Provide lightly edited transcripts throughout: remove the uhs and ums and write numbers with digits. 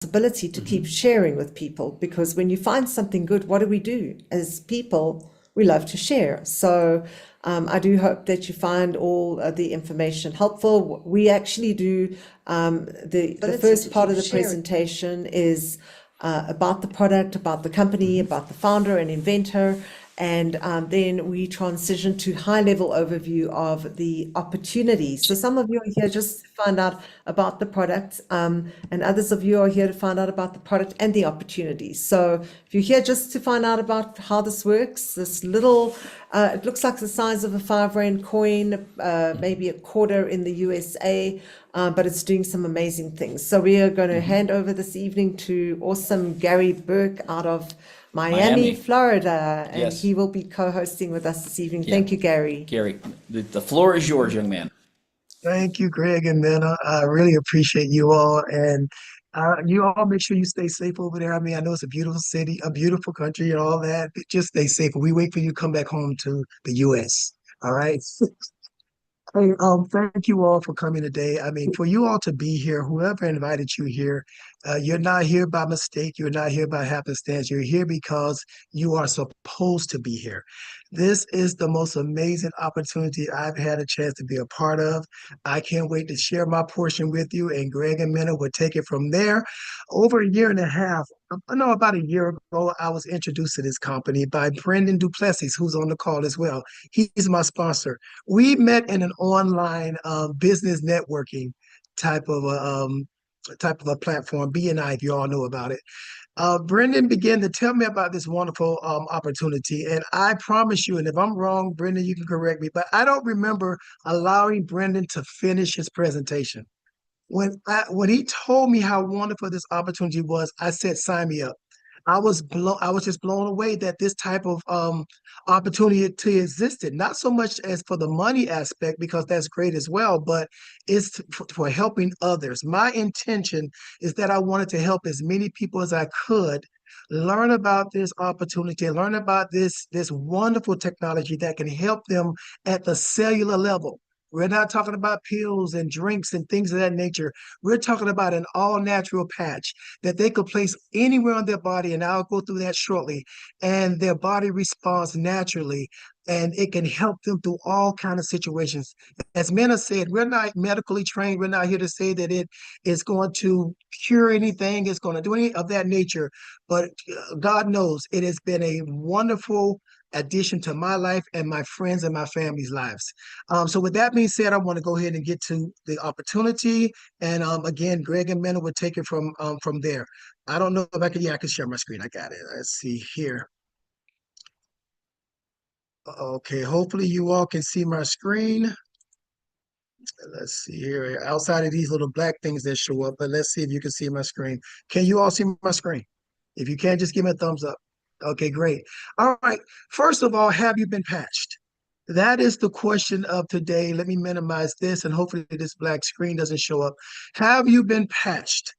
responsibility to keep sharing with people, because when you find something good, what do? As people, we love to share. So I do hope that you find all the information helpful. We actually do the first part of the presentation is about the product, about the company, about the founder and inventor. And then we transition to high-level overview of the opportunities. So some of you are here just to find out about the product, and others of you are here to find out about the product and the opportunities. So if you're here just to find out about how this works, this little, it looks like the size of a 5 Rand coin, maybe a quarter in the USA, but it's doing some amazing things. So we are going to hand over this evening to awesome Gary Burke out of Miami, Florida, and Yes. he will be co-hosting with us this evening. Yeah. Thank you, Gary. Gary, the floor is yours, young man. Thank you, Greg and Mena. I really appreciate you all. And you all make sure you stay safe over there. I mean, I know it's a beautiful city, a beautiful country, and all that. But just stay safe. We wait for you to come back home to the U.S. All right. Hey, thank you all for coming today. I mean, for you all to be here, whoever invited you here, you're not here by mistake. You're not here by happenstance. You're here because you are supposed to be here. This is the most amazing opportunity I've had a chance to be a part of. I can't wait to share my portion with you, and Greg and Minna will take it from there. Over a year and a half, no, about a year ago, I was introduced to this company by Brendan Duplessis, who's on the call as well. He's my sponsor. We met in an online business networking type of a platform, BNI, if you all know about it. Brendan began to tell me about this wonderful opportunity, and I promise you, and if I'm wrong, Brendan, you can correct me, but I don't remember allowing Brendan to finish his presentation. When he told me how wonderful this opportunity was, I said, "Sign me up." I was just blown away that this type of opportunity existed. Not so much as for the money aspect, because that's great as well, but it's for helping others. My intention is that I wanted to help as many people as I could learn about this opportunity, learn about this wonderful technology that can help them at the cellular level. We're not talking about pills and drinks and things of that nature. We're talking about an all natural patch that they could place anywhere on their body, and I'll go through that shortly, and their body responds naturally, and it can help them through all kinds of situations. As Mena said, we're not medically trained. We're not here to say that it is going to cure anything, it's going to do any of that nature, but God knows it has been a wonderful addition to my life and my friends and my family's lives. So with that being said, I want to go ahead and get to the opportunity. And again, Greg and Mena will take it from there. I don't know if I can, yeah, I can share my screen. I got it. Let's see here. Okay, hopefully you all can see my screen. Let's see here. Outside of these little black things that show up, but let's see if you can see my screen. Can you all see my screen? If you can, just give me a thumbs up. Okay, great. All right. First of all, have you been patched? That is the question of today. Let me minimize this, and hopefully this black screen doesn't show up. Have you been patched?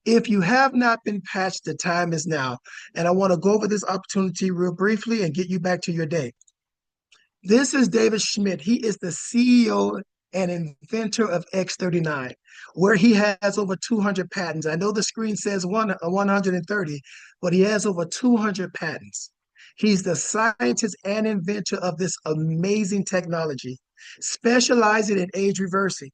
If you have not been patched, the time is now. And I want to go over this opportunity real briefly and get you back to your day. This is David Schmidt. He is the CEO and inventor of X39, where he has over 200 patents. I know the screen says 130, but he has over 200 patents. He's the scientist and inventor of this amazing technology, specializing in age reversing.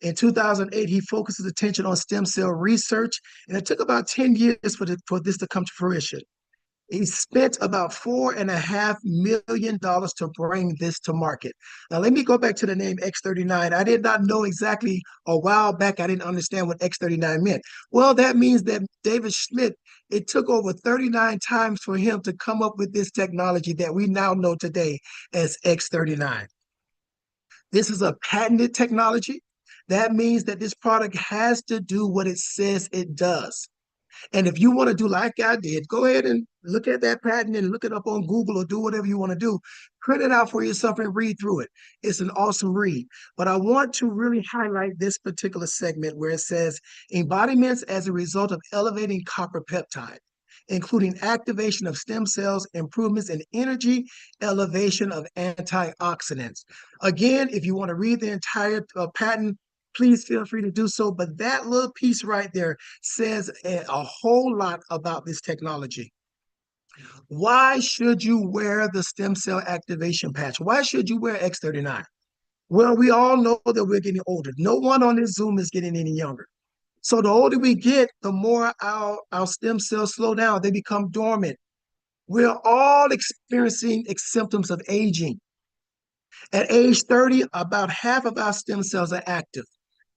In 2008, he focused his attention on stem cell research, and it took about 10 years for this to come to fruition. He spent about $4.5 million to bring this to market. Now, let me go back to the name X39. I did not know exactly a while back. I didn't understand what X39 meant. Well, that means that David Schmidt, it took over 39 times for him to come up with this technology that we now know today as X39. This is a patented technology. That means that this product has to do what it says it does. And if you want to do like I did, go ahead and look at that patent and look it up on Google or do whatever you want to do. Print it out for yourself and read through it. It's an awesome read. But I want to really highlight this particular segment where it says embodiments as a result of elevating copper peptide, including activation of stem cells, improvements in energy, elevation of antioxidants. Again, if you want to read the entire patent, please feel free to do so. But that little piece right there says a whole lot about this technology. Why should you wear the stem cell activation patch? Why should you wear X39? Well, we all know that we're getting older. No one on this Zoom is getting any younger. So the older we get, the more our stem cells slow down. They become dormant. We're all experiencing symptoms of aging. At age 30, about half of our stem cells are active.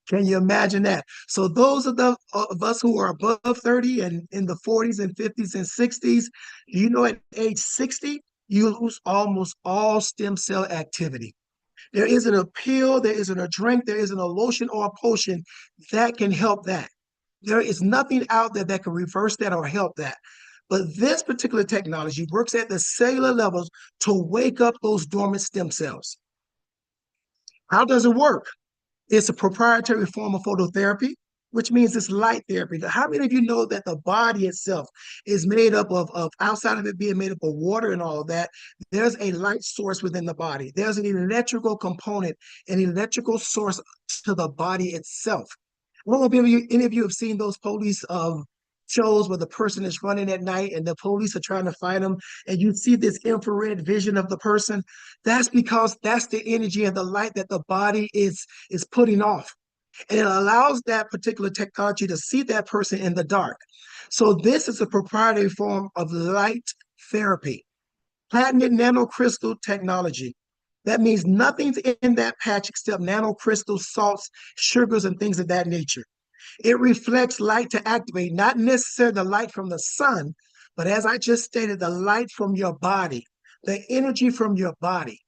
Can you imagine that? So those of us who are above 30 and in the 40s and 50s and 60s, you know, at age 60, you lose almost all stem cell activity. There isn't a pill, there isn't a drink, there isn't a lotion or a potion that can help that. There is nothing out there that can reverse that or help that. But this particular technology works at the cellular levels to wake up those dormant stem cells. How does it work? It's a proprietary form of phototherapy, which means it's light therapy. How many of you know that the body itself is made up of outside of it being made up of water and all of that, there's a light source within the body. There's an electrical component, an electrical source to the body itself. I don't know if any of you have seen those police shows where the person is running at night and the police are trying to find them, and you see this infrared vision of the person. That's because that's the energy and the light that the body is putting off. And it allows that particular technology to see that person in the dark. So this is a proprietary form of light therapy, patented nanocrystal technology. That means nothing's in that patch except nanocrystal salts, sugars, and things of that nature. It reflects light to activate, not necessarily the light from the sun, but as I just stated, the light from your body, the energy from your body.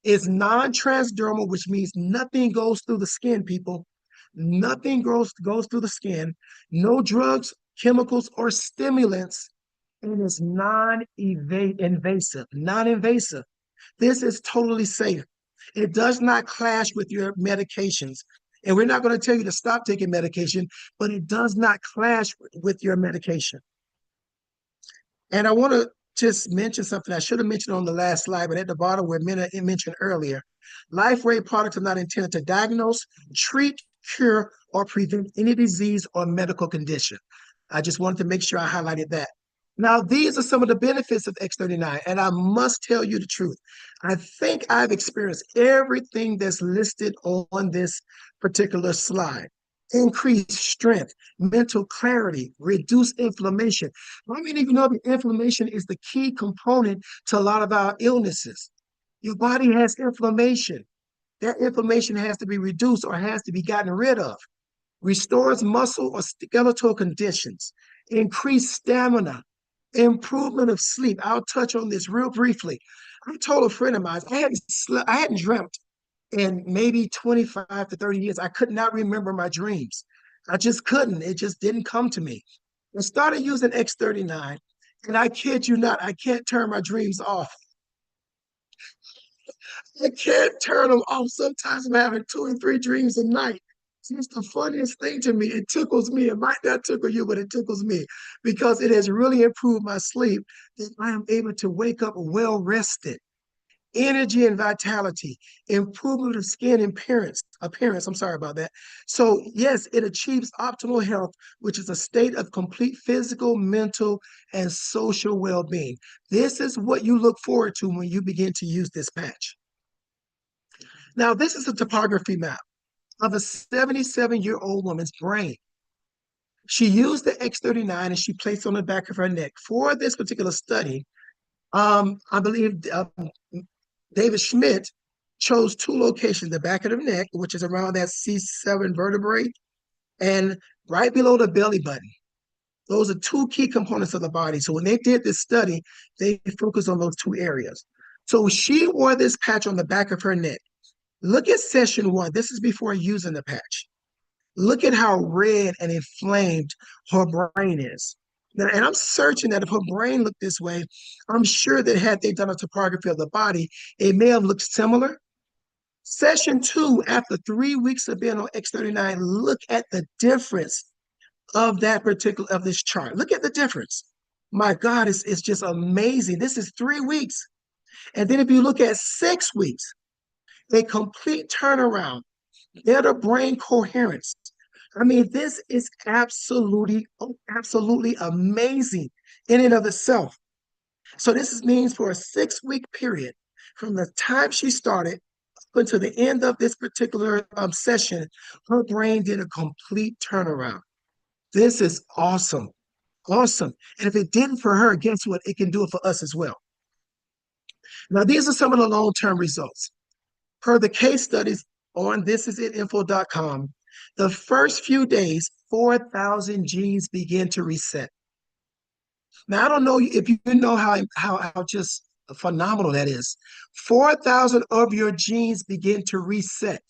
Is non-transdermal, which means nothing goes through the skin, people. Nothing goes through the skin. No drugs, chemicals, or stimulants. And it's non-invasive. Non-invasive. This is totally safe. It does not clash with your medications. And we're not going to tell you to stop taking medication, but it does not clash with your medication. And I want to just mention something I should have mentioned on the last slide, but at the bottom where Minna mentioned earlier, LifeRay products are not intended to diagnose, treat, cure, or prevent any disease or medical condition. I just wanted to make sure I highlighted that. Now, these are some of the benefits of X39, and I must tell you the truth. I think I've experienced everything that's listed on this particular slide. Increased strength, mental clarity, reduce inflammation. How many of you know that inflammation is the key component to a lot of our illnesses? Your body has inflammation. That inflammation has to be reduced or has to be gotten rid of. Restores muscle or skeletal conditions, increase stamina, improvement of sleep. I'll touch on this real briefly. I told a friend of mine, I hadn't dreamt in maybe 25 to 30 years. I could not remember my dreams. I just couldn't. It just didn't come to me. I started using X39, and I kid you not, I can't turn my dreams off. I can't turn them off. Sometimes I'm having 2 and 3 dreams a night. It's the funniest thing to me. It tickles me. It might not tickle you, but it tickles me because it has really improved my sleep that I am able to wake up well rested. Energy and vitality, improvement of skin appearance. I'm sorry about that. So yes, it achieves optimal health, which is a state of complete physical, mental, and social well-being. This is what you look forward to when you begin to use this patch. Now, this is a topography map of a 77-year-old woman's brain. She used the X39 and she placed it on the back of her neck. For this particular study, I believe David Schmidt chose 2 locations, the back of the neck, which is around that C7 vertebrae, and right below the belly button. Those are 2 key components of the body. So when they did this study, they focused on those 2 areas. So she wore this patch on the back of her neck. Look at session 1. This is before using the patch. Look at how red and inflamed her brain is. Now, and I'm certain that if her brain looked this way, I'm sure that had they done a topography of the body, it may have looked similar. Session 2, after 3 weeks of being on X39, look at the difference of this chart. Look at the difference. My God, it's just amazing. This is 3 weeks. And then if you look at 6 weeks, a complete turnaround. better brain coherence. I mean, this is absolutely amazing in and of itself. So means for a 6 week period from the time she started up until the end of this particular session, her brain did a complete turnaround. This is awesome. Awesome. And if it didn't for her, guess what? It can do it for us as well. Now, these are some of the long-term results. Per the case studies on thisitsitinfo.com, the first few days, 4,000 genes begin to reset. Now, I don't know if you know how just phenomenal that is. 4,000 of your genes begin to reset.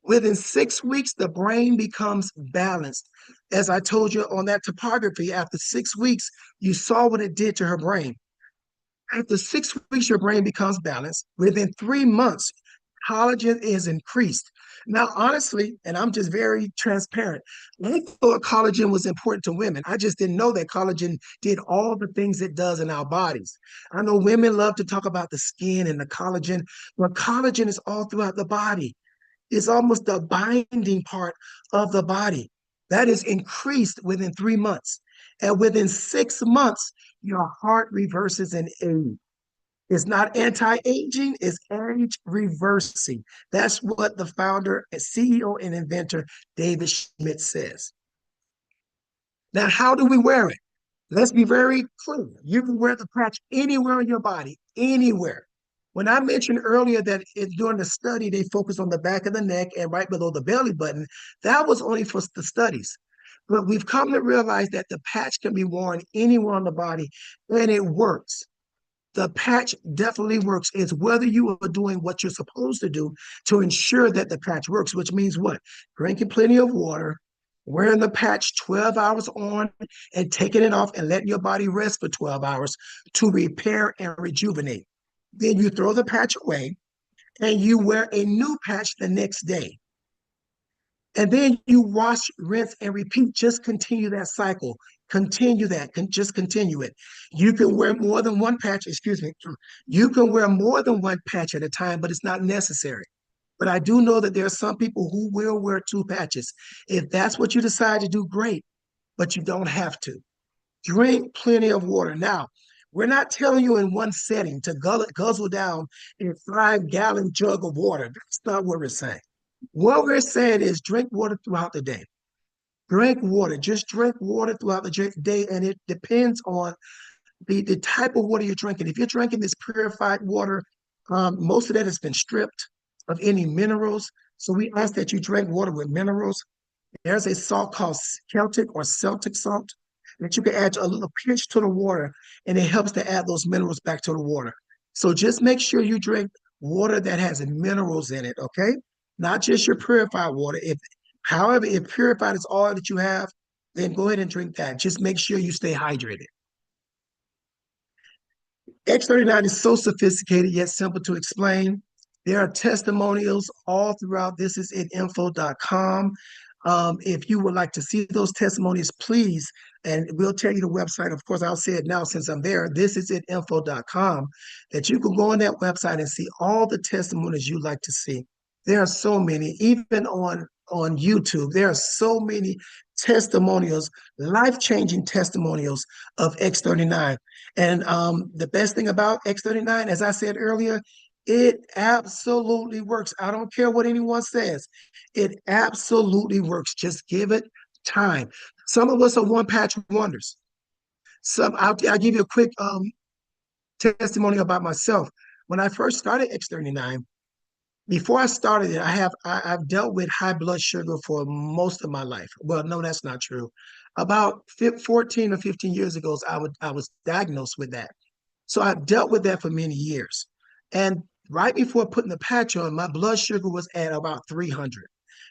Within 6 weeks, the brain becomes balanced. As I told you on that topography, after 6 weeks, you saw what it did to her brain. After 6 weeks, your brain becomes balanced. Within 3 months, collagen is increased. Now, honestly, and I'm just very transparent, I thought collagen was important to women. I just didn't know that collagen did all the things it does in our bodies. I know women love to talk about the skin and the collagen, but collagen is all throughout the body. It's almost the binding part of the body. That is increased within 3 months. And within 6 months, your heart reverses in age. It's not anti-aging, it's age reversing. That's what the founder and CEO and inventor David Schmidt says. Now, how do we wear it? Let's be very clear. You can wear the patch anywhere on your body, anywhere. When I mentioned earlier that during the study, they focused on the back of the neck and right below the belly button, that was only for the studies. But we've come to realize that the patch can be worn anywhere on the body and it works. The patch definitely works. It's whether you are doing what you're supposed to do to ensure that the patch works, which means what? Drinking plenty of water, wearing the patch 12 hours on and taking it off and letting your body rest for 12 hours to repair and rejuvenate. Then you throw the patch away and you wear a new patch the next day. And then you wash, rinse, and repeat. Just continue that cycle. Continue that. Just continue it. You can wear more than one patch, excuse me. You can wear more than one patch at a time, but it's not necessary. But I do know that there are some people who will wear two patches. If that's what you decide to do, great, but you don't have to. Drink plenty of water. Now, we're not telling you in one setting to guzzle down a 5 gallon jug of water. That's not what we're saying. What we're saying is drink water throughout the day. Drink water. Just drink water throughout the day, and it depends on the type of water you're drinking. If you're drinking this purified water, most of that has been stripped of any minerals. So we ask that you drink water with minerals. There's a salt called Celtic or Celtic salt that you can add a little pinch to the water, and it helps to add those minerals back to the water. So just make sure you drink water that has minerals in it, okay? Not just your purified water. However, if purified is all that you have, then go ahead and drink that. Just make sure you stay hydrated. X39 is so sophisticated yet simple to explain. There are testimonials all throughout thisitsitinfo.com. If you would like to see those testimonies, please, and we'll tell you the website. Of course, I'll say it now since I'm there. Thisitsitinfo.com, that you can go on that website and see all the testimonies you'd like to see. There are so many, even on YouTube. There are so many testimonials, life-changing testimonials of X39. And the best thing about X39, as I said earlier, it absolutely works. I don't care what anyone says. It absolutely works. Just give it time. Some of us are one-patch wonders. I'll give you a quick testimony about myself. When I first started X39, before I started it, I've dealt with high blood sugar for most of my life. Well, no, that's not true. About 14 or 15 years ago, I was diagnosed with that. So I've dealt with that for many years. And right before putting the patch on, my blood sugar was at about 300.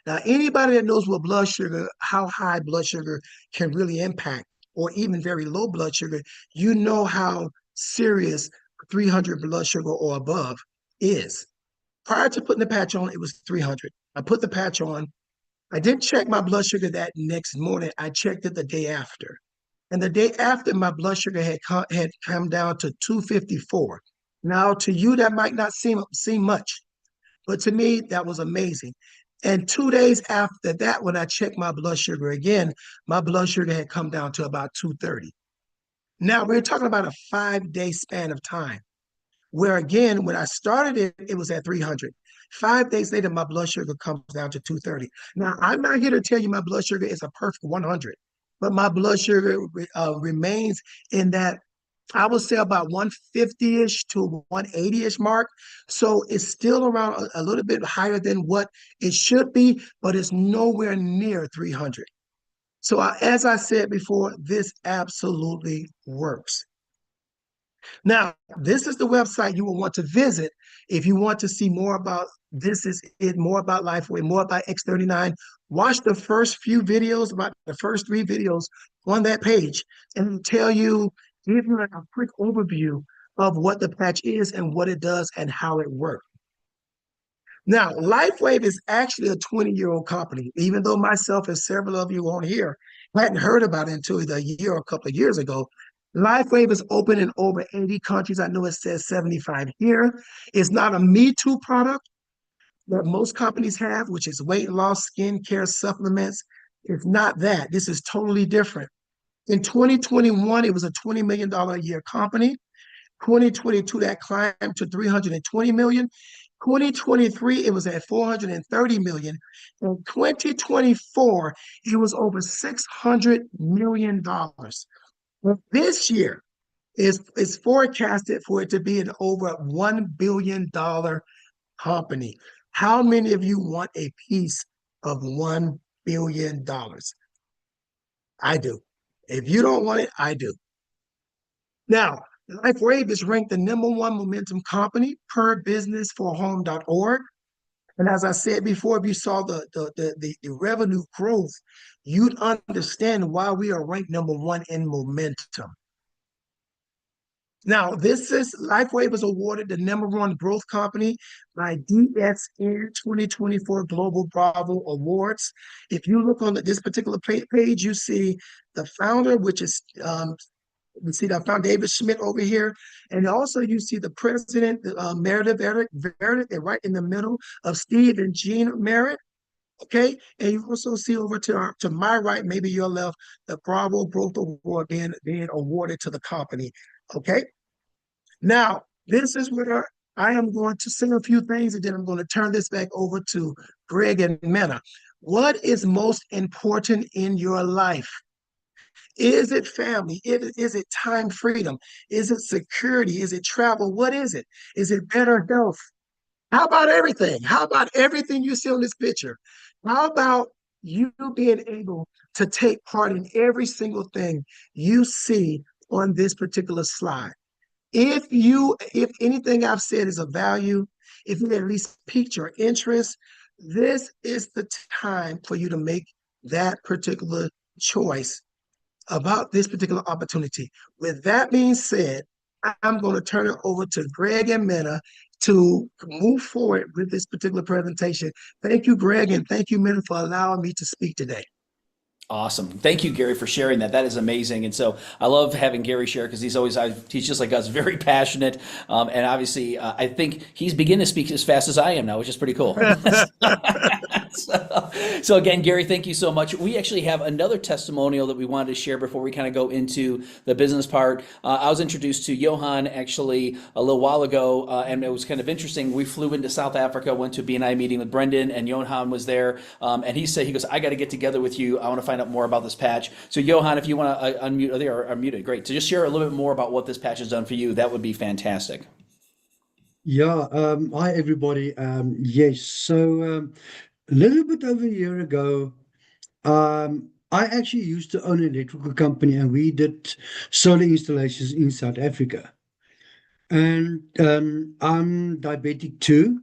Now, anybody that knows what blood sugar, how high blood sugar can really impact, or even very low blood sugar, you know how serious 300 blood sugar or above is. Prior to putting the patch on, it was 300. I put the patch on. I didn't check my blood sugar that next morning. I checked it the day after. And the day after, my blood sugar had come down to 254. Now, to you, that might not seem much, but to me, that was amazing. And 2 days after that, when I checked my blood sugar again, my blood sugar had come down to about 230. Now we're talking about a 5 day span of time, where again, when I started it, it was at 300. 5 days later, my blood sugar comes down to 230. Now, I'm not here to tell you my blood sugar is a perfect 100, but my blood sugar remains in that, I would say, about 150-ish to 180-ish mark. So it's still around a little bit higher than what it should be, but it's nowhere near 300. So as I said before, this absolutely works. Now, this is the website you will want to visit if you want to see more about this is it, more about LifeWave, more about X39. Watch the first few videos, about the first 3 videos on that page, and it'll tell you, give you a quick overview of what the patch is and what it does and how it works. Now, LifeWave is actually a 20-year-old company, even though myself and several of you on here hadn't heard about it until a year or a couple of years ago. LifeWave is open in over 80 countries. I know it says 75 here. It's not a Me Too product that most companies have, which is weight loss, skincare, supplements. It's not that. This is totally different. In 2021, it was a $20 million a year company. 2022, that climbed to 320 million. 2023, it was at 430 million. In 2024, it was over $600 million. Well, this year is forecasted for it to be an over $1 billion company. How many of you want a piece of $1 billion? I do. If you don't want it, I do. Now, LifeWave is ranked the #1 momentum company per businessforhome.org. And as I said before, if you saw the revenue growth, you'd understand why we are ranked #1 in momentum. Now, this is LifeWave is awarded the #1 growth company by DSN 2024 Global Bravo Awards. If you look on this particular page, you see the founder, which is you see that found David Schmidt over here. And also you see the president, Meredith Verdict, and right in the middle of Steve and Jean Merritt. Okay. And you also see over to my right, maybe your left, the Bravo Growth Award being awarded to the company. Okay. Now, this is where I am going to say a few things, and then I'm going to turn this back over to Gregg and Mena. What is most important in your life? Is it family? Is it time freedom? Is it security? Is it travel? What is it? Is it better health? How about everything? How about everything you see on this picture? How about you being able to take part in every single thing you see on this particular slide? If anything I've said is of value, if it at least piqued your interest, this is the time for you to make that particular choice about this particular opportunity. With that being said, I'm going to turn it over to Gregg and Mena to move forward with this particular presentation. Thank you, Gregg, and thank you, Mena, for allowing me to speak today. Awesome. Thank you, Gary, for sharing that. That is amazing. And so I love having Gary share because he's just like us, very passionate. And obviously, I think he's beginning to speak as fast as I am now, which is pretty cool. So again, Gary, thank you so much. We actually have another testimonial that we wanted to share before we kind of go into the business part. I was introduced to Johan actually a little while ago, and it was kind of interesting. We flew into South Africa, went to a BNI meeting with Brendan, and Johan was there. And he goes, I got to get together with you. I want to find out more about this patch. So Johan, if you want to unmute, they are unmuted. Great. So just share a little bit more about what this patch has done for you. That would be fantastic. Yeah, hi everybody. Yes, so a little bit over a year ago, I actually used to own an electrical company and we did solar installations in South Africa. And I'm diabetic too.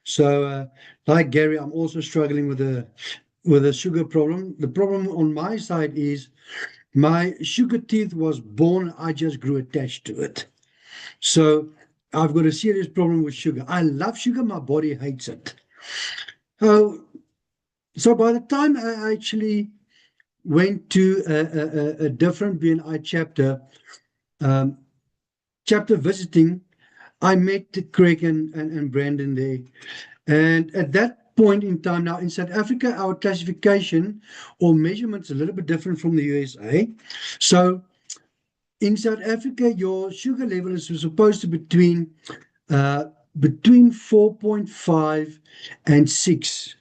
So like Gary, I'm also struggling with a sugar problem. The problem on my side is my sugar teeth was born, I just grew attached to it. So I've got a serious problem with sugar. I love sugar, my body hates it. So by the time I actually went to a different BNI chapter visiting, I met Craig and Brandon there. And at that point in time, now in South Africa, our classification or measurement is a little bit different from the USA. So in South Africa, your sugar level is supposed to be between 4.5 and 6.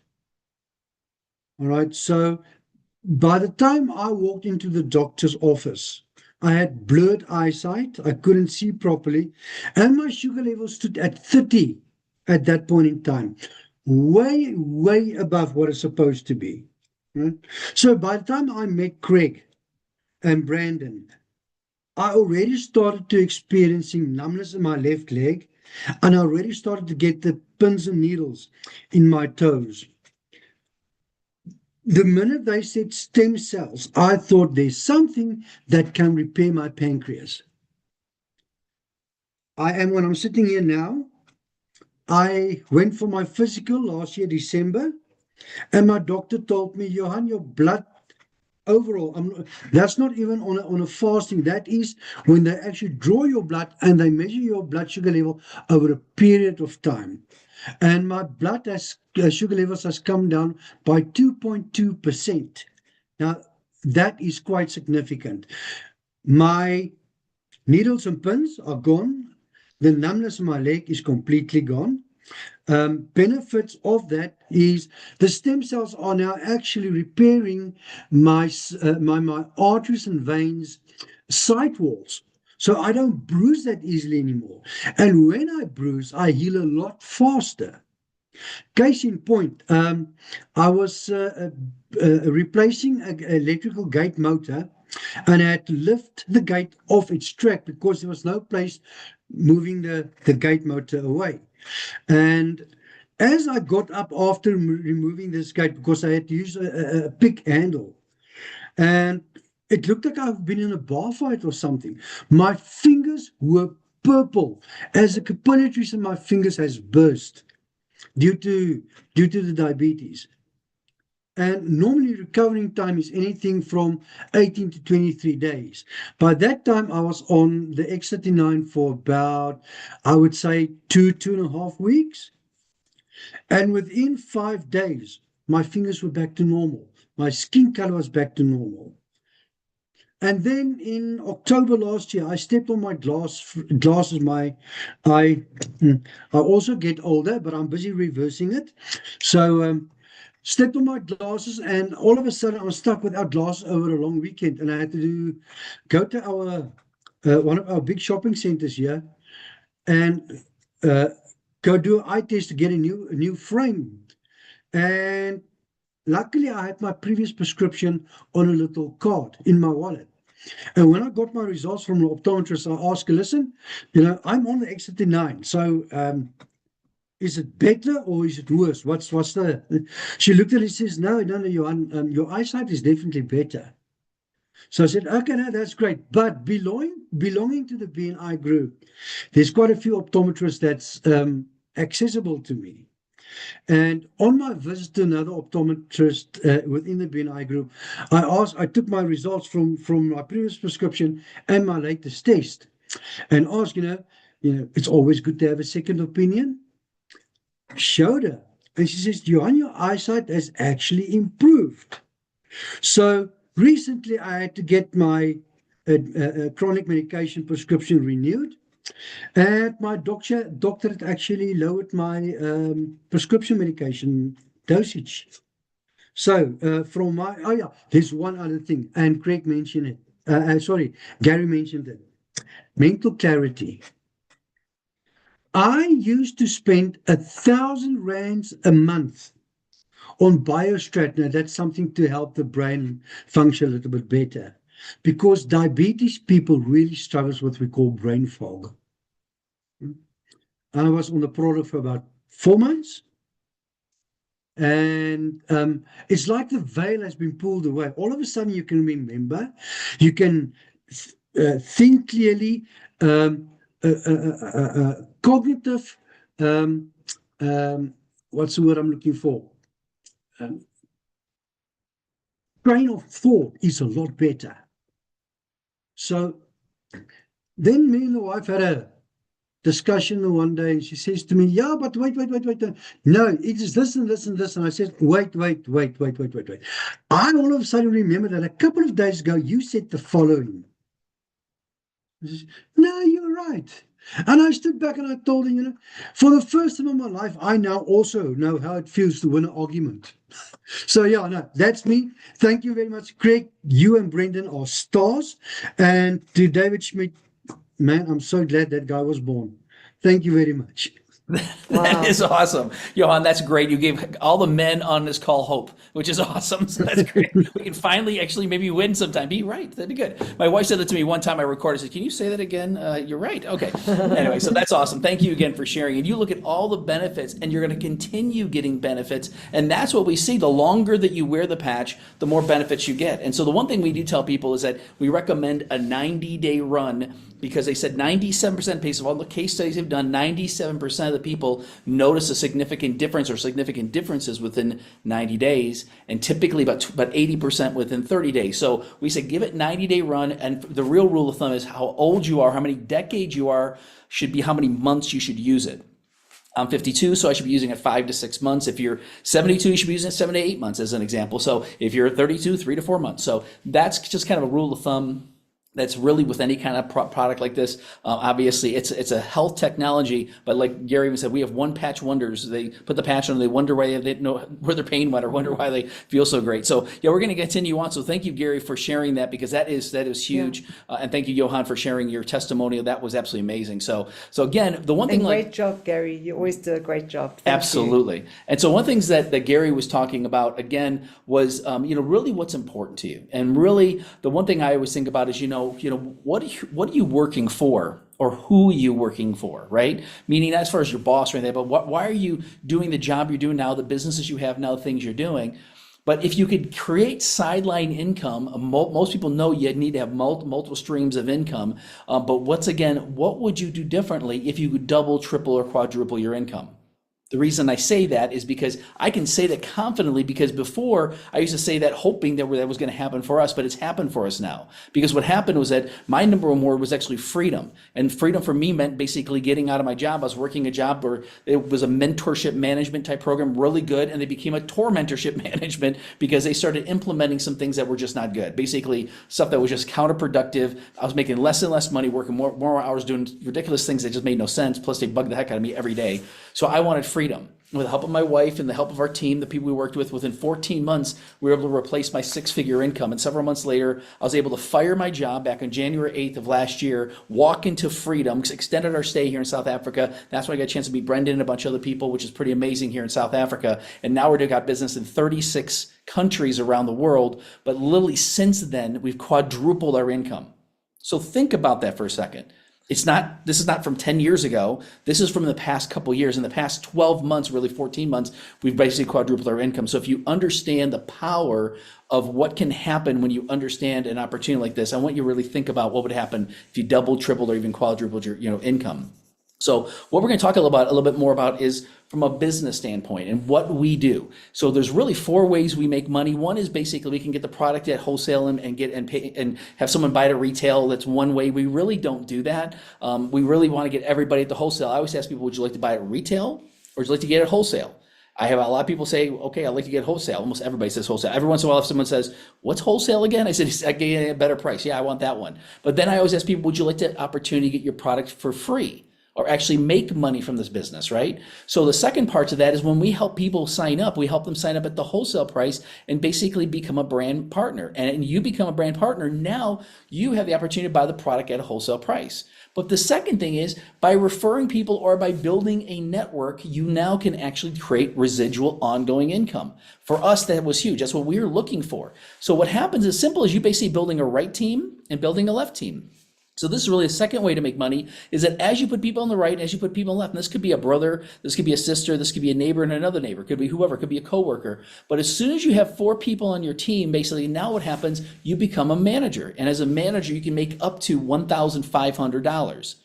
All right. So by the time I walked into the doctor's office, I had blurred eyesight. I couldn't see properly. And my sugar level stood at 30 at that point in time. Way, way above what it's supposed to be. Right? So by the time I met Craig and Brandon, I already started to experiencing numbness in my left leg, and I already started to get the pins and needles in my toes. The minute they said stem cells, I thought there's something that can repair my pancreas. When I'm sitting here now, I went for my physical last year, December, and my doctor told me, Johan, your blood overall, that's not even on a fasting. That is when they actually draw your blood and they measure your blood sugar level over a period of time. And my sugar levels has come down by 2.2%. Now, that is quite significant. My needles and pins are gone. The numbness in my leg is completely gone. Benefits of that is the stem cells are now actually repairing my arteries and veins side walls. So I don't bruise that easily anymore. And when I bruise, I heal a lot faster. Case in point, I was replacing an electrical gate motor, and I had to lift the gate off its track because there was no place moving the gate motor away. And as I got up after removing this gate, because I had to use a pick handle, and it looked like I've been in a bar fight or something. My fingers were purple, as the capillaries in my fingers has burst due to the diabetes. And normally recovering time is anything from 18 to 23 days. By that time, I was on the X39 for about, I would say, 2.5 weeks. And within 5 days, my fingers were back to normal. My skin color was back to normal. And then in October last year, I stepped on my glasses. I also get older, but I'm busy reversing it. So stepped on my glasses, and all of a sudden I was stuck without glasses over a long weekend, and I had to go to our one of our big shopping centers here and go do an eye test to get a new frame. And luckily, I had my previous prescription on a little card in my wallet. And when I got my results from the optometrist, I asked her, listen, I'm on the X39. So is it better or is it worse? What's the... She looked at it and says, no, Johan, your eyesight is definitely better. So I said, okay, no, that's great. But belonging to the BNI group, there's quite a few optometrists that's accessible to me. And on my visit to another optometrist within the BNI group, I took my results from my previous prescription and my latest test, and asked, it's always good to have a second opinion. Showed her, and she says, Johan, your eyesight has actually improved. So recently, I had to get my chronic medication prescription renewed. And my doctor had actually lowered my prescription medication dosage. So there's one other thing, and Craig mentioned it. Gary mentioned it. Mental clarity. I used to spend 1,000 rands a month on BioStrat. Now, that's something to help the brain function a little bit better, because diabetes people really struggle with what we call brain fog. I was on the product for about 4 months, and it's like the veil has been pulled away. All of a sudden, you can remember, you can think clearly, cognitive, what's the word I'm looking for? Train of thought is a lot better. So then me and the wife had discussion the one day, and she says to me, "Yeah, but wait. No, it is this and this and this." And I said, "Wait. I all of a sudden remember that a couple of days ago you said the following." She says, "No, you're right." And I stood back and I told her, for the first time in my life, I now also know how it feels to win an argument. So yeah, no, that's me. Thank you very much, Craig. You and Brendan are stars. And to David Schmidt, man, I'm so glad that guy was born. Thank you very much. That is awesome. Johan, that's great. You gave all the men on this call hope, which is awesome. So that's great. We can finally actually maybe win sometime. Be right. That'd be good. My wife said that to me one time I recorded. I said, "Can you say that again?" You're right. Okay. Anyway, so that's awesome. Thank you again for sharing. And you look at all the benefits and you're going to continue getting benefits. And that's what we see. The longer that you wear the patch, the more benefits you get. And so the one thing we do tell people is that we recommend a 90-day run, because they said 97% of all the case studies they've done, 97% of the people notice a significant difference or significant differences within 90 days, and typically about 80% within 30 days. So we said give it 90-day run, and the real rule of thumb is how old you are, how many decades you are, should be how many months you should use it. I'm 52, so I should be using it 5 to 6 months. If you're 72, you should be using it 7 to 8 months as an example. So if you're 32, 3 to 4 months. So that's just kind of a rule of thumb. That's really with any kind of product like this. Obviously, it's a health technology, but like Gary even said, we have one patch wonders. They put the patch on, they wonder why they know where their pain went or wonder why they feel so great. So yeah, we're going to continue on. So thank you, Gary, for sharing that, because that is huge. Yeah. And thank you, Johan, for sharing your testimonial. That was absolutely amazing. So again, the one thing, great job, Gary. You always do a great job. Thank absolutely. You. And so one of the things that Gary was talking about again was really what's important to you, and really the one thing I always think about is what are you working for, or who are you working for, right? Meaning as far as your boss or anything, but why are you doing the job you're doing now, the businesses you have now, the things you're doing? But if you could create sideline income, most people know you need to have multiple streams of income. But what would you do differently if you could double, triple, or quadruple your income? The reason I say that is because I can say that confidently, because before I used to say that hoping that was going to happen for us, but it's happened for us now. Because what happened was that my number one word was actually freedom. And freedom for me meant basically getting out of my job. I was working a job where it was a mentorship management type program, really good, and they became a mentorship management because they started implementing some things that were just not good. Basically, stuff that was just counterproductive. I was making less and less money, working more hours, doing ridiculous things that just made no sense. Plus, they bugged the heck out of me every day. So I wanted freedom. With the help of my wife and the help of our team, the people we worked with, within 14 months, we were able to replace my 6-figure income. And several months later, I was able to fire my job back on January 8th of last year, walk into freedom, extended our stay here in South Africa. That's when I got a chance to meet Brendan and a bunch of other people, which is pretty amazing here in South Africa. And now we've got business in 36 countries around the world. But literally since then, we've quadrupled our income. So think about that for a second. This is not from 10 years ago. This is from the past couple years. In the past 12 months, really 14 months, we've basically quadrupled our income. So if you understand the power of what can happen when you understand an opportunity like this, I want you to really think about what would happen if you doubled, tripled, or even quadrupled your income. So what we're going to talk a little bit more about is from a business standpoint and what we do. So there's really 4 ways we make money. One is basically we can get the product at wholesale and get and pay and have someone buy it at retail. That's one way. We really don't do that. We really want to get everybody at the wholesale. I always ask people, would you like to buy it at retail or would you like to get it at wholesale? I have a lot of people say, okay, I'd like to get wholesale. Almost everybody says wholesale. Every once in a while, if someone says, what's wholesale again? I said, I get a better price. Yeah, I want that one. But then I always ask people, would you like the opportunity to get your product for free? Or actually make money from this business, right? So the second part to that is when we help people sign up, we help them sign up at the wholesale price and basically become a brand partner. And you become a brand partner, now you have the opportunity to buy the product at a wholesale price. But the second thing is by referring people or by building a network, you now can actually create residual ongoing income. For us, that was huge. That's what we were looking for. So what happens is simple as you basically building a right team and building a left team. So this is really a second way to make money, is that as you put people on the right, as you put people on the left, and this could be a brother, this could be a sister, this could be a neighbor and another neighbor, could be whoever, could be a coworker. But as soon as you have 4 people on your team, basically now what happens, you become a manager. And as a manager, you can make up to $1,500.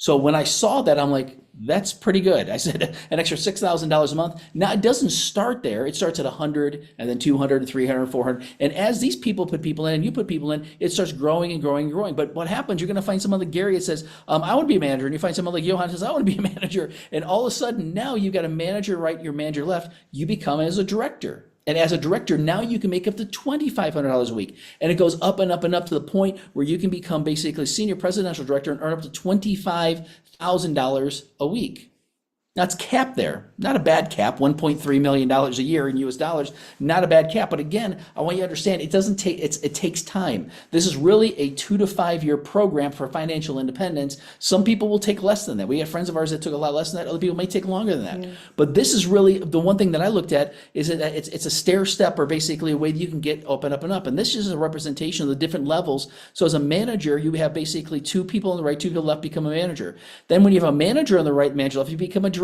So when I saw that, I'm like, that's pretty good. I said an extra $6,000 a month. Now it doesn't start there. It starts at 100 and then 200 and 300 and 400. And as these people put people in and you put people in, it starts growing and growing and growing. But what happens, you're going to find someone like Gary that says, I want to be a manager. And you find someone like Johan that says, I want to be a manager. And all of a sudden now you've got a manager right, your manager left. You become as a director. And as a director, now you can make up to $2,500 a week. And it goes up and up and up to the point where you can become basically senior presidential director and earn up to $25,000 a week. Now it's capped there. Not a bad cap, $1.3 million a year in US dollars. Not a bad cap. But again, I want you to understand it doesn't take, it takes time. This is really a 2 to 5 year program for financial independence. Some people will take less than that. We have friends of ours that took a lot less than that. Other people may take longer than that. Yeah. But this is really the one thing that I looked at is that it's a stair step, or basically a way that you can get up and up and up. And this is a representation of the different levels. So as a manager, you have basically 2 people on the right, 2 people on the left become a manager. Then when you have a manager on the right, manager left, you become a director.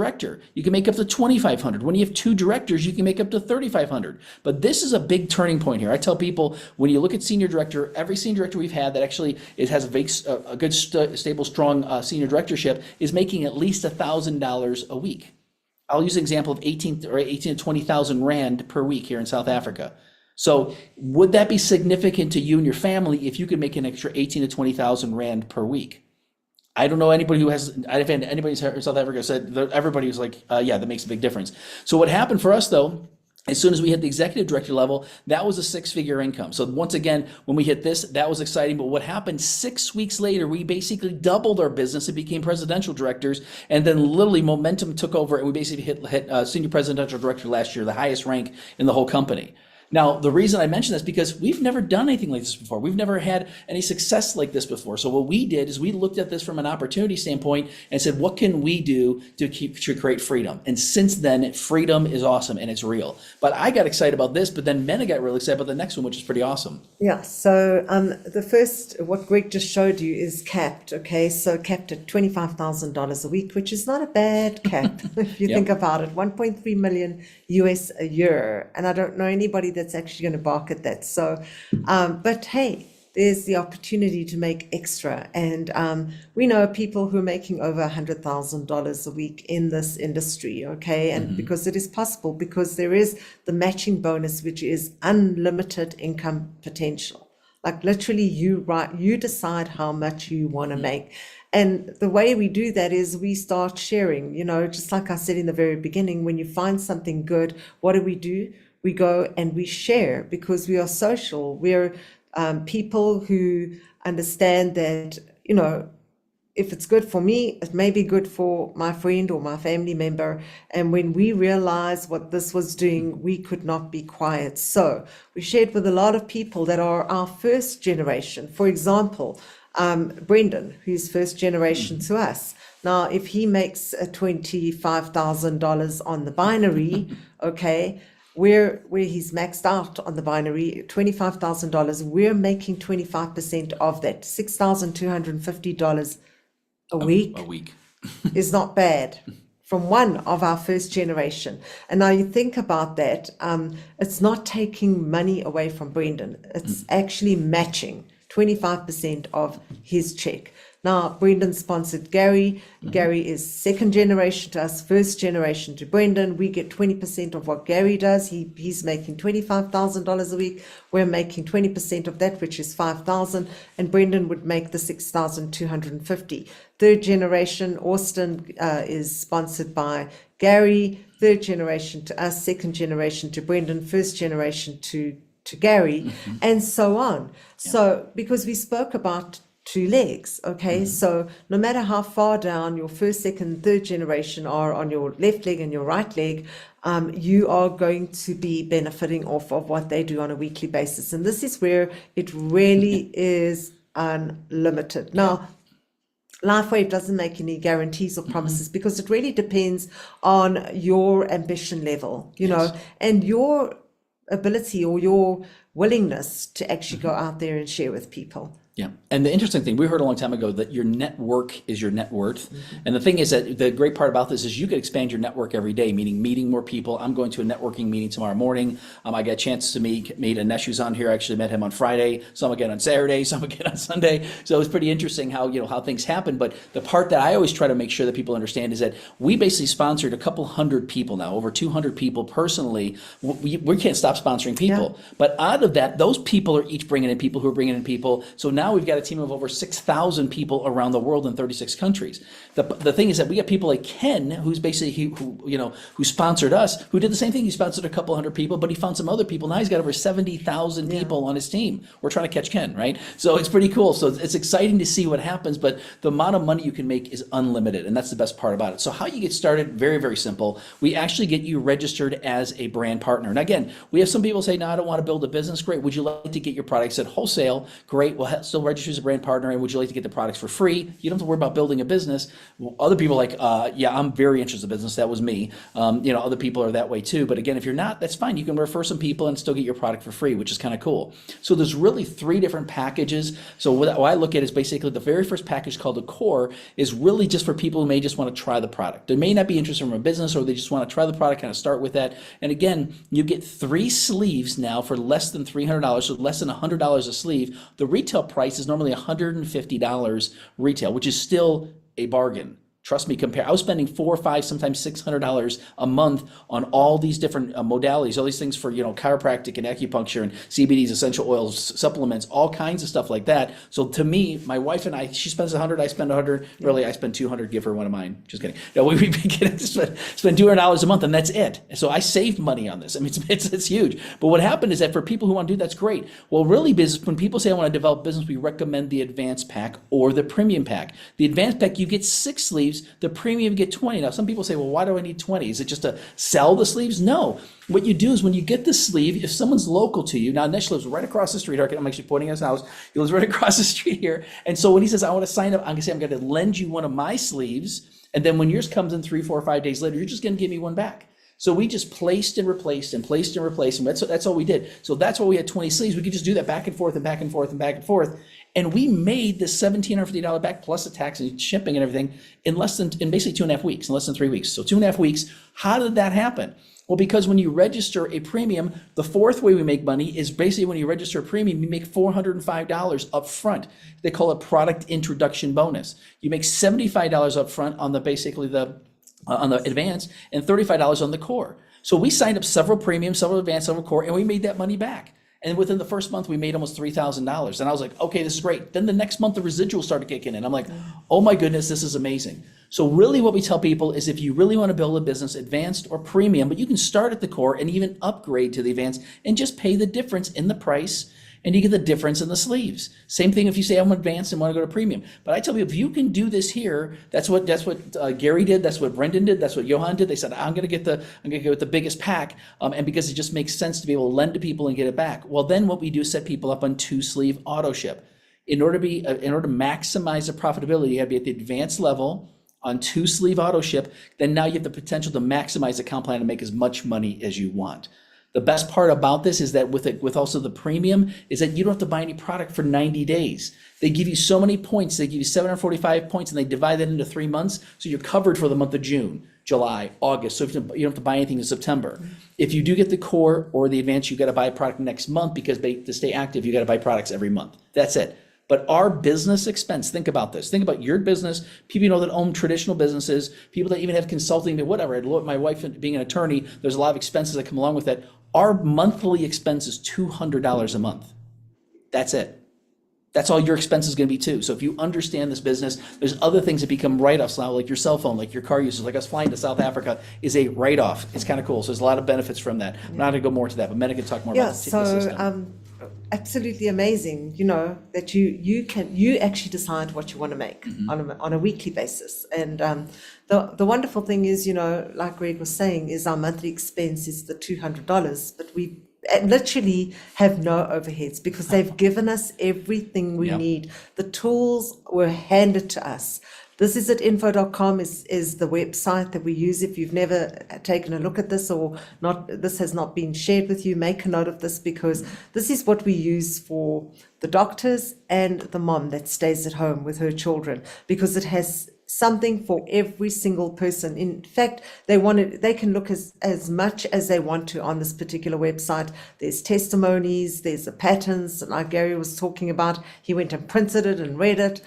You can make up to $2,500. When you have 2 directors, you can make up to $3,500. But this is a big turning point here. I tell people, when you look at senior director, every senior director we've had that actually has a good, stable, strong senior directorship is making at least $1,000 a week. I'll use an example of 18 to 20,000 Rand per week here in South Africa. So would that be significant to you and your family if you could make an extra 18 to 20,000 Rand per week? I don't know anybody who has, I've had anybody in South Africa said, everybody was like, yeah, that makes a big difference. So what happened for us though, as soon as we hit the executive director level, that was a 6-figure income. So once again, when we hit this, that was exciting. But what happened 6 weeks later, we basically doubled our business and became presidential directors. And then literally momentum took over and we basically hit senior presidential director last year, the highest rank in the whole company. Now, the reason I mention this is because we've never done anything like this before. We've never had any success like this before. So what we did is we looked at this from an opportunity standpoint and said, what can we do to create freedom? And since then, freedom is awesome and it's real. But I got excited about this, but then Mena got really excited about the next one, which is pretty awesome. Yeah, so the first, what Greg just showed you is capped, okay? So capped at $25,000 a week, which is not a bad cap if you Yep. think about it. 1.3 million US a year. And I don't know anybody that's actually going to bark at that. So, but hey, there's the opportunity to make extra. And we know people who are making over $100,000 a week in this industry, okay? And because it is possible, because there is the matching bonus, which is unlimited income potential. Like literally you decide how much you want to make. And the way we do that is we start sharing, just like I said in the very beginning, when you find something good, what do? We go and we share because we are social. We're people who understand that, if it's good for me, it may be good for my friend or my family member. And when we realized what this was doing, we could not be quiet. So we shared with a lot of people that are our first generation. For example, Brendan, who's first generation to us. Now, if he makes $25,000 on the binary, okay, where he's maxed out on the binary, $25,000, we're making 25% of that, $6,250 a week. A week. Is not bad from one of our first generation. And now you think about that, it's not taking money away from Brendan. It's actually matching 25% of his check. Now, Brendan sponsored Gary. Gary is second generation to us, first generation to Brendan. We get 20% of what Gary does. He's making $25,000 a week. We're making 20% of that, which is $5,000, and Brendan would make the $6,250. Third generation, Austin is sponsored by Gary. Third generation to us, second generation to Brendan, first generation to Gary, and so on. Yeah. So because we spoke about 2 legs, okay? So no matter how far down your first, second, third generation are on your left leg and your right leg, you are going to be benefiting off of what they do on a weekly basis. And this is where it really is unlimited. Now, LifeWave doesn't make any guarantees or promises because it really depends on your ambition level, and your ability or your willingness to actually go out there and share with people. Yeah. And the interesting thing, we heard a long time ago that your network is your net worth. And the thing is that the great part about this is you could expand your network every day, meaning meeting more people. I'm going to a networking meeting tomorrow morning. I got a chance to meet Anesh, who's on here. I actually met him on Friday, some again on Saturday, some again on Sunday. So it was pretty interesting how things happen. But the part that I always try to make sure that people understand is that we basically sponsored a couple hundred people now, over 200 people personally. We can't stop sponsoring people. Yeah. But out of that, those people are each bringing in people who are bringing in people. So now we've got a team of over 6,000 people around the world in 36 countries. The thing is that we got people like Ken, who's basically who sponsored us, who did the same thing. He sponsored a couple hundred people, but he found some other people. Now he's got over 70,000 people on his team. We're trying to catch Ken, right? So it's pretty cool. So it's exciting to see what happens, but the amount of money you can make is unlimited, and that's the best part about it. So how you get started, very, very simple. We actually get you registered as a brand partner. And again, we have some people say, no, I don't want to build a business. Great. Would you like to get your products at wholesale? Great. We'll still register as a brand partner. And would you like to get the products for free? You don't have to worry about building a business. Other people are like, yeah, I'm very interested in business. That was me. Other people are that way too. But again, if you're not, that's fine. You can refer some people and still get your product for free, which is kind of cool. So there's really 3 different packages. So what I look at is basically the very first package called the core is really just for people who may just want to try the product. They may not be interested in a business, or they just want to try the product, kind of start with that. And again, you get 3 sleeves now for less than $300, so less than $100 a sleeve. The retail price is normally $150 retail, which is still a bargain. Trust me, I was spending $400, $500, sometimes $600 a month on all these different modalities, all these things for, chiropractic and acupuncture and CBDs, essential oils, supplements, all kinds of stuff like that. So to me, my wife and I, she spends $100, I spend $100. Really, I spend $200, give her one of mine. Just kidding. No, we begin to spend $200 a month, and that's it. So I saved money on this. I mean, it's huge. But what happened is that for people who want to do that's great. Well, really, when people say I want to develop business, we recommend the advanced pack or the premium pack. The advanced pack, you get 6 sleeves. The premium, you get 20. Now, some people say, well, why do I need 20? Is it just to sell the sleeves? No. What you do is when you get the sleeve, if someone's local to you, now Nesh lives right across the street. I'm actually pointing at his house. He lives right across the street here. And so when he says, I want to sign up, I'm going to say, I'm going to lend you one of my sleeves. And then when yours comes in 3, 4, 5 days later, you're just going to give me one back. So we just placed and replaced and placed and replaced, and that's all we did. So that's why we had 20 sleeves. We could just do that back and forth and back and forth and back and forth. And we made this $1,750 back plus the tax and shipping and everything in basically 2.5 weeks, in less than 3 weeks. So 2.5 weeks. How did that happen? Well, because when you register a premium, the 4th way we make money is basically when you register a premium, you make $405 up front. They call it product introduction bonus. You make $75 up front on on the advanced, and $35 on the core. So we signed up several premium, several advanced, several core, and we made that money back. And within the first month, we made almost $3,000. And I was like, okay, this is great. Then the next month, the residuals started kicking in. I'm like, oh my goodness, this is amazing. So really what we tell people is if you really want to build a business, advanced or premium, but you can start at the core and even upgrade to the advanced and just pay the difference in the price, and you get the difference in the sleeves. Same thing if you say I'm advanced and want to go to premium. But I tell people, if you can do this here, that's what Gary did, that's what Brendan did, that's what Johan did. They said, I'm going to go with the biggest pack, and because it just makes sense to be able to lend to people and get it back. Well, then what we do is set people up on 2-sleeve auto ship. In order to maximize the profitability, you have to be at the advanced level on 2-sleeve auto ship. Then now you have the potential to maximize the account plan and make as much money as you want. The best part about this is that with also the premium is that you don't have to buy any product for 90 days. They give you so many points. They give you 745 points, and they divide that into 3 months. So you're covered for the month of June, July, August. So you don't have to buy anything in September. If you do get the core or the advanced, you got to buy a product next month because to stay active, you got to buy products every month. That's it. But our business expense, think about this. Think about your business, people you know that own traditional businesses, people that even have consulting, whatever. My wife being an attorney, there's a lot of expenses that come along with that. Our monthly expense is $200 a month. That's it. That's all your expense is going to be too. So if you understand this business, there's other things that become write-offs now, like your cell phone, like your car usage, like us flying to South Africa is a write-off. It's kind of cool. So there's a lot of benefits from that. I'm not going to go more into that, but Mena can talk more about the system. Absolutely amazing, that you actually decide what you want to make on a weekly basis. And the wonderful thing is, like Greg was saying, is our monthly expense is the $200, but we literally have no overheads because they've given us everything we need. The tools were handed to us. Thisisatinfo.com is the website that we use. If you've never taken a look at this or not, this has not been shared with you, make a note of this, because this is what we use for the doctors and the mom that stays at home with her children, because it has something for every single person. In fact, they can look as much as they want to on this particular website. There's testimonies, there's the patterns, like Gary was talking about. He went and printed it and read it.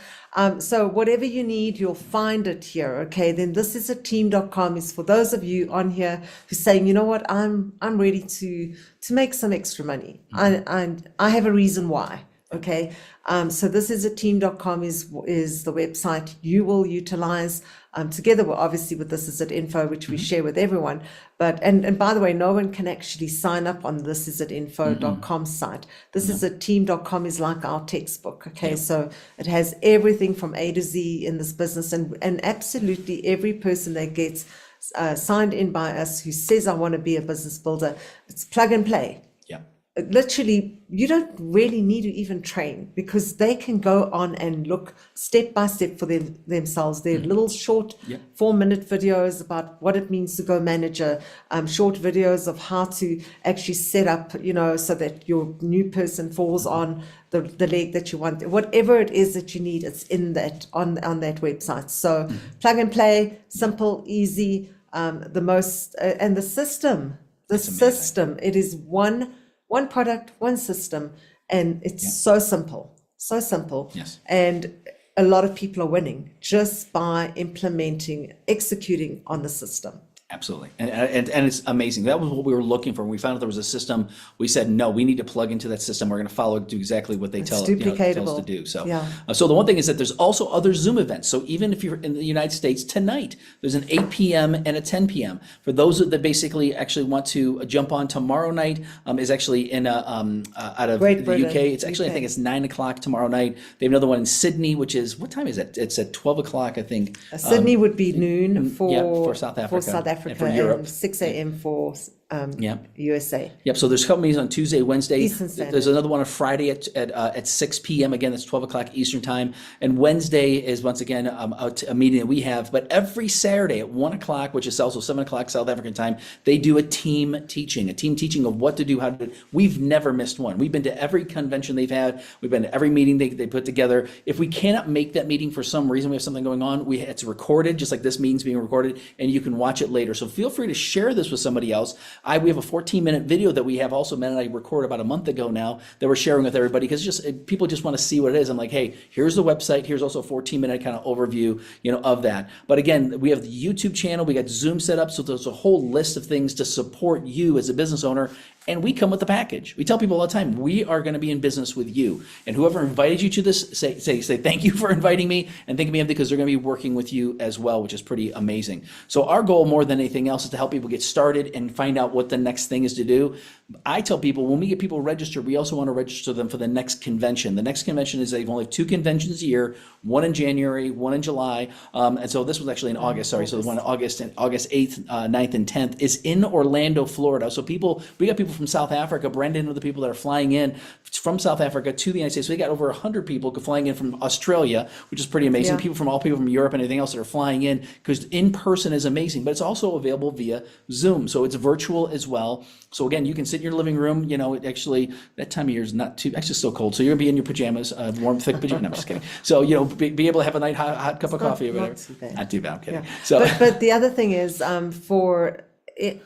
So whatever you need, you'll find it here. Okay, then thisisateam.com is for those of you on here who's saying, you know what, I'm ready to make some extra money. I have a reason why. Okay, so thisisateam.com is the website you will utilize together obviously with This Is It Info, which we share with everyone. But and by the way, no one can actually sign up on thisisatinfo.com site. Thisisateam.com is like our textbook. Okay, so it has everything from A to Z in this business, and absolutely every person that gets signed in by us who says, I want to be a business builder, it's plug and play. Literally, you don't really need to even train, because they can go on and look step by step for themselves. They're little short 4-minute videos about what it means to go manager, short videos of how to actually set up, so that your new person falls on the leg that you want. Whatever it is that you need, it's in that on that website. So plug and play, simple, easy, and the system, it is one product, one system, and it's so simple. Yes. And a lot of people are winning just by executing on the system. Absolutely. And it's amazing. That was what we were looking for. When we found out there was a system, we said, no, we need to plug into that system. We're going to follow, do exactly what they tell us to do. So, so the one thing is that there's also other Zoom events. So even if you're in the United States tonight, there's an 8 p.m. and a 10 p.m. For those that basically actually want to jump on tomorrow night, is actually in out of Great the Britain, UK. It's actually, I think it's 9 o'clock tomorrow night. They have another one in Sydney, which is, what time is it? It's at 12 o'clock, I think. Sydney would be noon for South Africa. And for Europe. and 6 a.m. for USA. Yep. So there's a couple meetings on Tuesday, Wednesday. Eastern Standard. There's another one on Friday at 6 p.m. Again, that's 12 o'clock Eastern time. And Wednesday is once again a meeting that we have. But every Saturday at 1 o'clock, which is also 7 o'clock South African time, they do a team teaching of what to do, how to do it. We've never missed one. We've been to every convention they've had. We've been to every meeting they put together. If we cannot make that meeting for some reason, we have something going on, it's recorded, just like this meeting's being recorded, and you can watch it later. So feel free to share this with somebody else. We have a 14-minute video that we have also, Matt and I recorded about a month ago now, that we're sharing with everybody, because people just want to see what it is. I'm like, hey, here's the website. Here's also a 14-minute kind of overview, of that. But again, we have the YouTube channel. We got Zoom set up. So there's a whole list of things to support you as a business owner. And we come with the package. We tell people all the time, we are going to be in business with you. And whoever invited you to this, say thank you for inviting me, and think of me, because they're going to be working with you as well, which is pretty amazing. So our goal more than anything else is to help people get started and find out what the next thing is to do. I tell people, when we get people registered, we also want to register them for the next convention. The next convention is they've only 2 conventions a year, one in January, one in July. And so this was actually in August, sorry. So the one in August 8th, 9th, and 10th is in Orlando, Florida. So we got people from South Africa. Brendan and the people that are flying in from South Africa to the United States. So we got over 100 people flying in from Australia, which is pretty amazing. People from Europe and everything else that are flying in, because in person is amazing, but it's also available via Zoom. So it's virtual as well. So again, you can sit in your living room. Actually, that time of year is not too, actually still cold. So you're gonna be in your pajamas, warm, thick pajamas. No, I'm just kidding. So, be able to have a nice hot cup of coffee or whatever. Not too bad, I'm kidding. So, but the other thing is,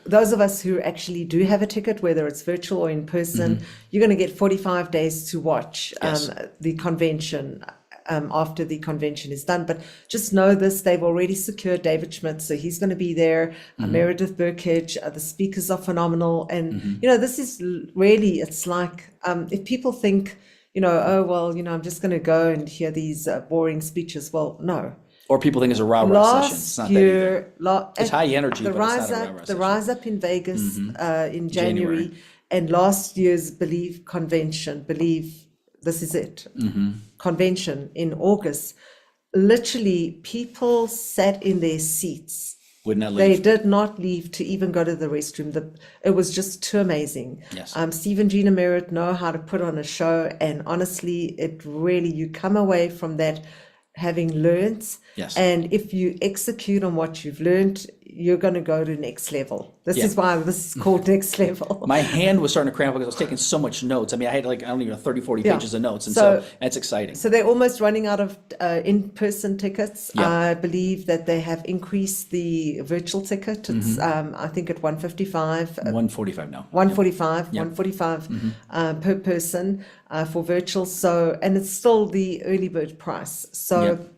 those of us who actually do have a ticket, whether it's virtual or in person, you're going to get 45 days to watch the convention after the convention is done. But just know this, they've already secured David Schmidt, so he's going to be there. Meredith Burkage, the speakers are phenomenal. And, this is really, it's like, if people think, oh, well, I'm just going to go and hear these boring speeches. Well, no. Or people think it's a rah-rah session. It's not year, it's high energy, but it's not a rah-rah the session. Rise Up in Vegas in January, and last year's Believe This Is It convention in August. Literally, people sat in their seats. Would not leave. They did not leave to even go to the restroom. It was just too amazing. Yes. Steve and Gina Merritt know how to put on a show, and honestly, it really, you come away from that having learned. Yes. And if you execute on what you've learned, you're going to go to next level. This is why this is called next level. My hand was starting to cramp because I was taking so much notes. I mean, I had like, I don't even know, 30, 40 pages of notes. And so that's exciting. So they're almost running out of in-person tickets. Yeah. I believe that they have increased the virtual ticket. It's, I think, at 155. 145 now. 145, 145 per person for virtual. So, and it's still the early bird price. So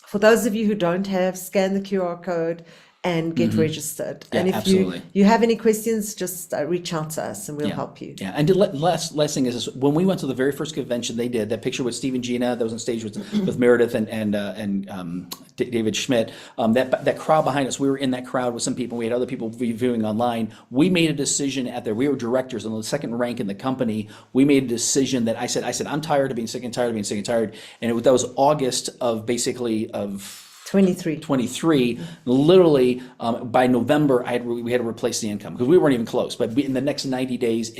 for those of you who don't have, scan the QR code and get registered. Yeah, And if absolutely. you have any questions, just reach out to us and we'll help you. Yeah, and the last thing is this, when we went to the very first convention they did, that picture with Steve and Gina that was on stage with Meredith and David Schmidt, that crowd behind us, we were in that crowd with some people, we had other people viewing online. We made a decision we were directors in the second rank in the company. We made a decision that I said, I'm tired of being sick and tired of being sick and tired. And that was August of 23. Literally, by November, we had to replace the income because we weren't even close. But in the next 90 days,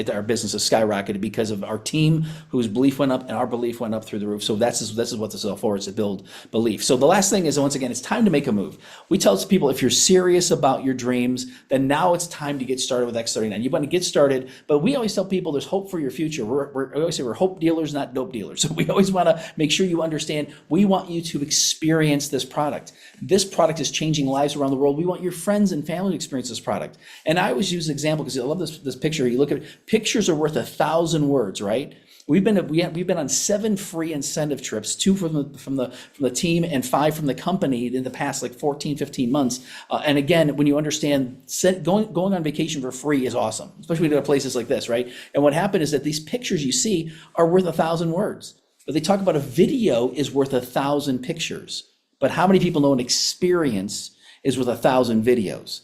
our business has skyrocketed because of our team, whose belief went up, and our belief went up through the roof. So this is what this is all for, is to build belief. So the last thing is, once again, it's time to make a move. We tell people, if you're serious about your dreams, then now it's time to get started with X39. You want to get started, but we always tell people there's hope for your future. We always say we're hope dealers, not dope dealers. So we always want to make sure you understand, we want you to experience this product. This product is changing lives around the world. We want your friends and family to experience this product. And I always use an example because I love this picture. You look at it, pictures are worth 1,000 words, right? We've been on 7 free incentive trips, 2 from the team and 5 from the company in the past 14, 15 months. And again, when you understand going on vacation for free is awesome, especially to places like this, right? And what happened is that these pictures you see are worth 1,000 words. But they talk about a video is worth 1,000 pictures. But how many people know an experience is worth 1,000 videos?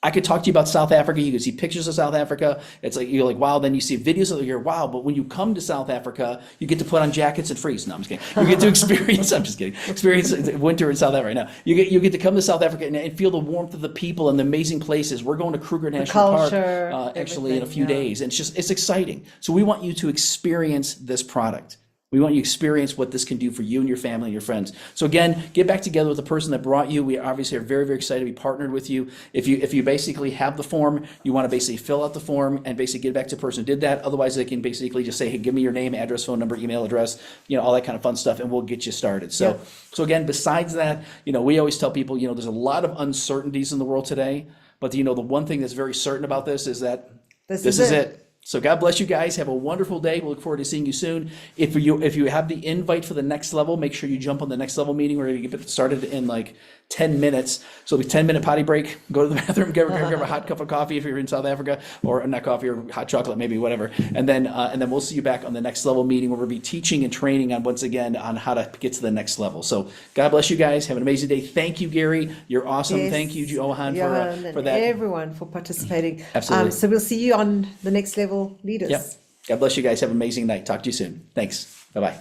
I could talk to you about South Africa. You can see pictures of South Africa. It's like, you're like, wow. Then you see videos of it, you're wow. But when you come to South Africa, you get to put on jackets and freeze. No, I'm just kidding. You get to experience, I'm just kidding. Experience winter in South Africa. No, you get to come to South Africa and feel the warmth of the people and the amazing places. We're going to Kruger National Park actually in a few days. And it's exciting. So we want you to experience this product. We want you to experience what this can do for you and your family and your friends. So again, get back together with the person that brought you. We obviously are very, very excited to be partnered with you. If you basically have the form, you want to basically fill out the form and basically get back to the person who did that. Otherwise, they can basically just say, hey, give me your name, address, phone number, email address, all that kind of fun stuff, and we'll get you started. So again, besides that, we always tell people, there's a lot of uncertainties in the world today, but the one thing that's very certain about this is that this is it. So God bless you guys. Have a wonderful day. We'll look forward to seeing you soon. If you have the invite for the next level, make sure you jump on the next level meeting. We're going to get started in 10 minutes. So it'll be 10-minute potty break. Go to the bathroom, grab a hot cup of coffee if you're in South Africa, or not coffee, or hot chocolate, maybe, whatever. And then we'll see you back on the next level meeting where we'll be teaching and training once again on how to get to the next level. So God bless you guys. Have an amazing day. Thank you, Gary. You're awesome. Yes. Thank you, Johan, for that. Everyone for participating. Absolutely. So we'll see you on the next level leaders. Yep. God bless you guys. Have an amazing night. Talk to you soon. Thanks. Bye-bye.